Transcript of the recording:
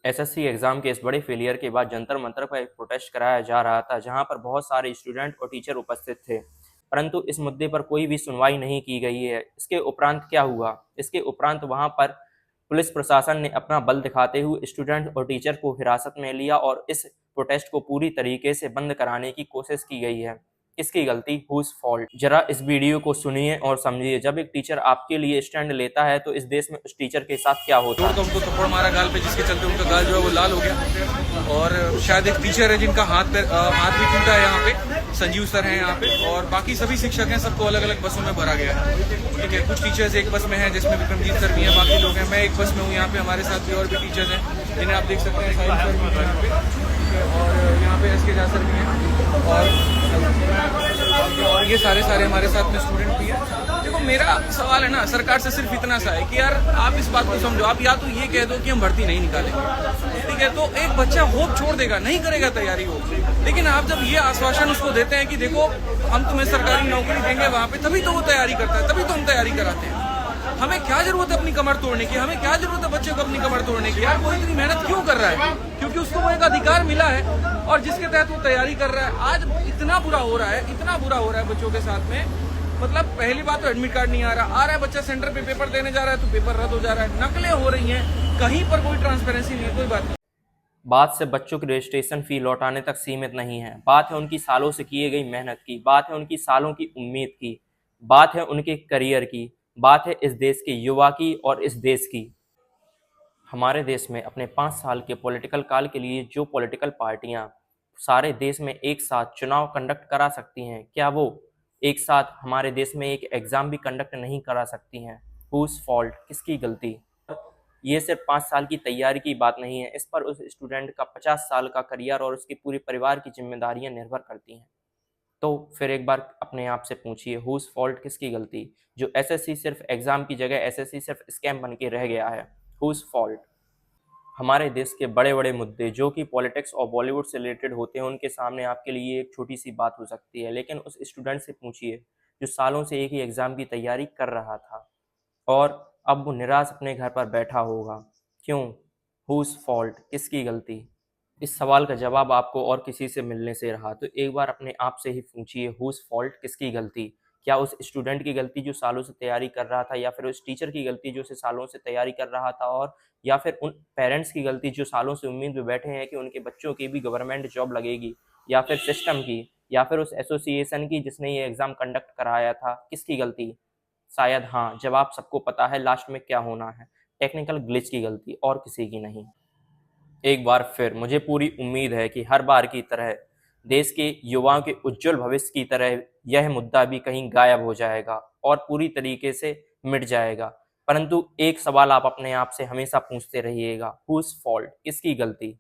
SSC exam के इस बड़े फेलियर के बाद जंतर मंतर पर एक प्रोटेस्ट कराया जा रहा था, जहां पर बहुत सारे स्टूडेंट और टीचर उपस्थित थे। परंतु इस मुद्दे पर कोई भी सुनवाई नहीं की गई है। इसके उपरांत क्या हुआ? इसके उपरांत वहां पर पुलिस प्रशासन ने अपना बल दिखाते हुए स्टूडेंट और टीचर को हिरासत में लिया और इस प्रोटेस्ट को पूरी तरीके से बंद कराने की कोशिश की गई है। किसकी गलती? Whose fault? जरा इस वीडियो को सुनिए और समझिए। जब एक टीचर आपके लिए स्टैंड लेता है तो इस देश में उस टीचर के साथ क्या होता है। तो उनको थप्पड़ मारा गाल पे, जिसके चलते उनका गाल जो है वो लाल हो गया। और शायद एक टीचर है जिनका हाथ भी टूटा है यहाँ पे, संजीव सर हैं यहाँ पे, और बाकी सभी शिक्षक हैं। सबको अलग अलग बसों में भरा गया है। ठीक है, कुछ टीचर्स एक बस में हैं जिसमें विक्रमजीत सर भी हैं, बाकी लोग हैं। मैं एक बस में हूँ यहाँ पे, हमारे साथ भी और भी टीचर्स हैं जिन्हें आप देख सकते हैं। साहिल सर भी यहाँ पे, और यहाँ पे एसके झा सर भी हैं, और ये सारे हमारे साथ में स्टूडेंट भी हैं। देखो, मेरा सवाल है ना सरकार से सिर्फ इतना सा है कि यार आप इस बात को समझो। आप या तो ये कह दो कि हम भर्ती नहीं निकालेंगे, ठीक है, तो एक बच्चा होप छोड़ देगा, नहीं करेगा तैयारी हो। लेकिन आप जब ये आश्वासन उसको देते हैं कि देखो हम तुम्हें सरकारी नौकरी देंगे वहां पे, तभी तो वो तैयारी करता है, तभी तो हम तैयारी कराते हैं। हमें क्या जरूरत है अपनी कमर तोड़ने की? हमें क्या जरूरत है बच्चे को अपनी कमर तोड़ने की? यार वो इतनी मेहनत क्यों कर रहा है? क्योंकि उसको वो एक अधिकार मिला है और जिसके तहत वो तैयारी कर रहा है। आज इतना बुरा हो रहा है, इतना बुरा हो रहा है बच्चों के साथ में। मतलब पहली बात तो एडमिट कार्ड नहीं आ रहा है बच्चा सेंटर पे पेपर देने जा रहा है तो पेपर रद्द हो जा रहा है, नकलें हो रही हैं, कहीं पर कोई ट्रांसपेरेंसी नहीं है। कोई बात नहीं। बात से बच्चों की रजिस्ट्रेशन फी लौटाने तक सीमित नहीं है। बात है उनकी सालों से किए गई मेहनत की, बात है उनकी सालों की उम्मीद की, बात है उनके करियर की, बात है इस देश के युवा की और इस देश की। हमारे देश में अपने 5 साल के पॉलिटिकल काल के लिए जो पॉलिटिकल पार्टियां सारे देश में एक साथ चुनाव कंडक्ट करा सकती हैं, क्या वो एक साथ हमारे देश में एक एग्ज़ाम भी कंडक्ट नहीं करा सकती हैं? Whose fault? किसकी गलती? ये सिर्फ 5 साल की तैयारी की बात नहीं है, इस पर उस स्टूडेंट का 50 साल का करियर और उसके पूरे परिवार की जिम्मेदारियां निर्भर करती हैं। तो फिर एक बार अपने आप से पूछिए, हुज फॉल्ट? किसकी गलती? जो एसएससी सिर्फ एग्जाम की जगह एसएससी सिर्फ स्कैम बन के रह गया है। Whose fault? हमारे देश के बड़े बड़े मुद्दे जो कि पॉलिटिक्स और बॉलीवुड से रिलेटेड होते हैं, उनके सामने आपके लिए एक छोटी सी बात हो सकती है, लेकिन उस स्टूडेंट से पूछिए जो सालों से एक ही एग्ज़ाम की तैयारी कर रहा था और अब वो निराश अपने घर पर बैठा होगा। क्यों? Whose fault? किसकी गलती? इस सवाल का जवाब आपको और किसी से मिलने से रहा तो एक बार अपने आप से ही पूछिए, हुज फॉल्ट? किसकी गलती? क्या उस स्टूडेंट की गलती जो सालों से तैयारी कर रहा था, या फिर उस टीचर की गलती जो उसे सालों से तैयारी कर रहा था, और या फिर उन पेरेंट्स की गलती जो सालों से उम्मीद में बैठे हैं कि उनके बच्चों की भी गवर्नमेंट जॉब लगेगी, या फिर सिस्टम की, या फिर उस एसोसिएशन की जिसने ये एग्ज़ाम कंडक्ट कराया था? किसकी गलती? शायद हाँ, जवाब सबको पता है लास्ट में क्या होना है। टेक्निकल ग्लिच की गलती, और किसी की नहीं। एक बार फिर मुझे पूरी उम्मीद है कि हर बार की तरह देश के युवाओं के उज्जवल भविष्य की तरह यह मुद्दा भी कहीं गायब हो जाएगा और पूरी तरीके से मिट जाएगा। परंतु एक सवाल आप अपने आप से हमेशा पूछते रहिएगा, हुज फॉल्ट? किसकी गलती?